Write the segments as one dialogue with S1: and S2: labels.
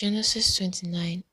S1: Genesis 29.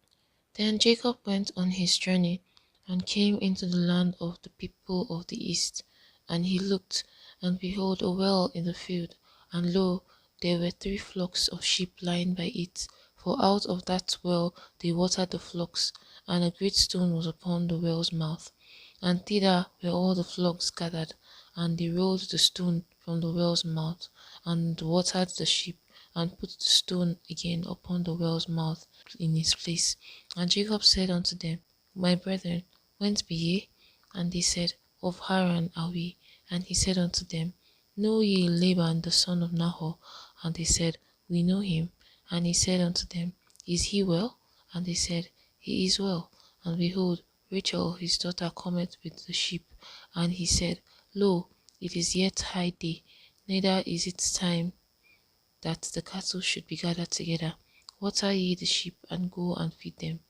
S1: Then Jacob went on his journey, and came into the land of the people of the east. And he looked, and behold, a well in the field, and lo, there were 3 flocks of sheep lying by it. For out of that well they watered the flocks, and a great stone was upon the well's mouth. And thither were all the flocks gathered, and they rolled the stone from the well's mouth, and watered the sheep, and put the stone again upon the well's mouth in its place. And Jacob said unto them, My brethren, whence be ye? And they said, Of Haran are we. And he said unto them, Know ye Laban the son of Nahor? And they said, We know him. And he said unto them, Is he well? And they said, He is well. And behold, Rachel his daughter cometh with the sheep. And he said, Lo, it is yet high day, neither is it time that the cattle should be gathered together. Water ye the sheep, and go and feed them.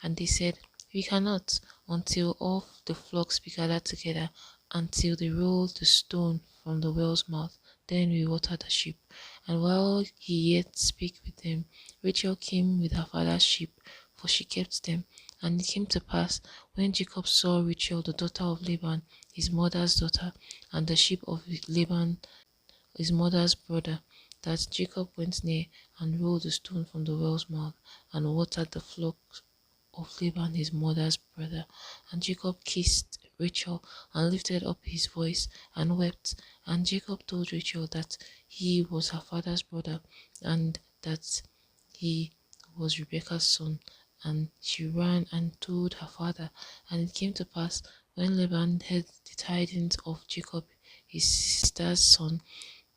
S1: And they said, We cannot, until all the flocks be gathered together, until they roll the stone from the well's mouth. Then we water the sheep. And while he yet spake with them, Rachel came with her father's sheep, for she kept them. And it came to pass, when Jacob saw Rachel the daughter of Laban, his mother's daughter, and the sheep of Laban his mother's brother, that Jacob went near, and rolled the stone from the well's mouth, and watered the flock of Laban his mother's brother. And Jacob kissed Rachel, and lifted up his voice, and wept. And Jacob told Rachel that he was her father's brother, and that he was Rebekah's son. And she ran and told her father. And it came to pass, when Laban heard the tidings of Jacob his sister's son,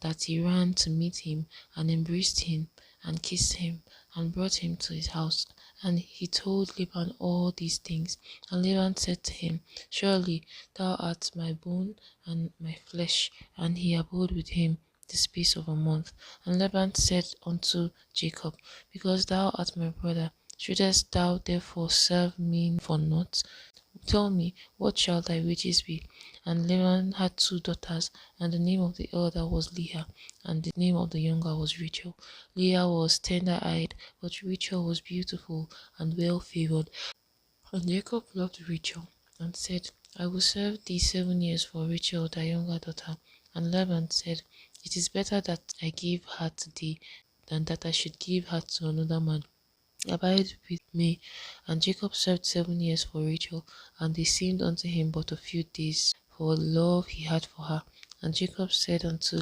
S1: that he ran to meet him, and embraced him, and kissed him, and brought him to his house. And he told Laban all these things. And Laban said to him, Surely thou art my bone and my flesh. And he abode with him the space of a month. And Laban said unto Jacob, Because thou art my brother, shouldest thou therefore serve me for naught? Tell me, what shall thy wages be? And Laban had 2 daughters, and the name of the elder was Leah, and the name of the younger was Rachel. Leah was tender-eyed, but Rachel was beautiful and well-favored. And Jacob loved Rachel, and said, I will serve thee 7 years for Rachel thy younger daughter. And Laban said, It is better that I give her to thee, than that I should give her to another man. Abide with me. And Jacob served 7 years for Rachel, and they seemed unto him but a few days, for the love he had for her. And Jacob said unto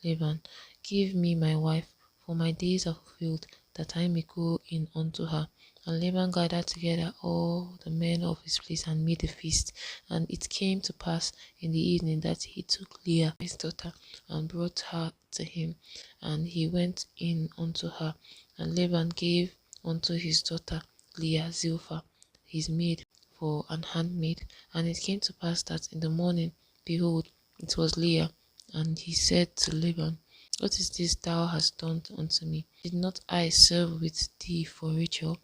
S1: Laban, Give me my wife, for my days are fulfilled, that I may go in unto her. And Laban gathered together all the men of his place, and made a feast. And it came to pass in the evening that he took Leah his daughter, and brought her to him, and he went in unto her. And Laban gave unto his daughter Leah Zilpah his maid for an handmaid. And it came to pass that in the morning, behold, it was Leah. And he said to Laban, What is this thou hast done unto me? Did not I serve with thee for Rachel?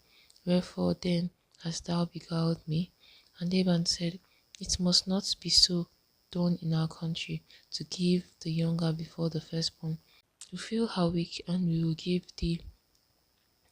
S1: Wherefore then hast thou beguiled me? And Laban said, It must not be so done in our country, to give the younger before the firstborn. Fulfill her week, and we will give thee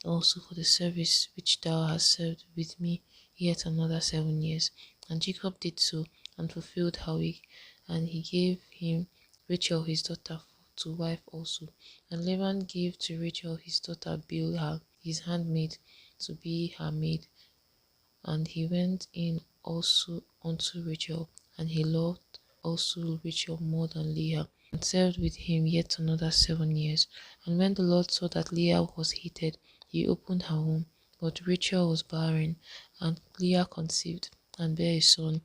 S1: also for the service which thou hast served with me yet another 7 years. And Jacob did so, and fulfilled her week, and he gave him Rachel his daughter to wife also. And Laban gave to Rachel his daughter Bilhah his handmaid to be her maid. And he went in also unto Rachel, and he loved also Rachel more than Leah, and served with him yet another 7 years. And when the Lord saw that Leah was hated, he opened her womb, but Rachel was barren. And Leah conceived, and bare a son.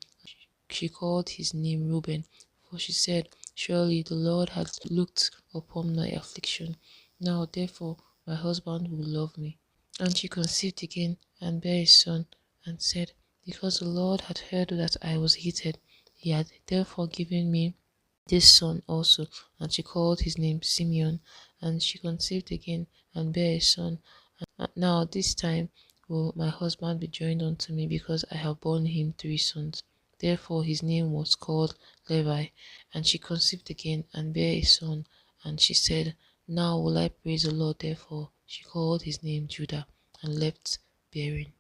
S1: She called his name Reuben, for she said, Surely the Lord hath looked upon my affliction. Now therefore my husband will love me. And she conceived again, and bare a son, and said, Because the Lord had heard that I was hated, he had therefore given me this son also. And she called his name Simeon. And she conceived again, and bare a son. And now this time will my husband be joined unto me, because I have borne him 3 sons. Therefore his name was called Levi. And she conceived again, and bare a son. And she said, Now will I praise the Lord. Therefore she called his name Judah. and left bearing.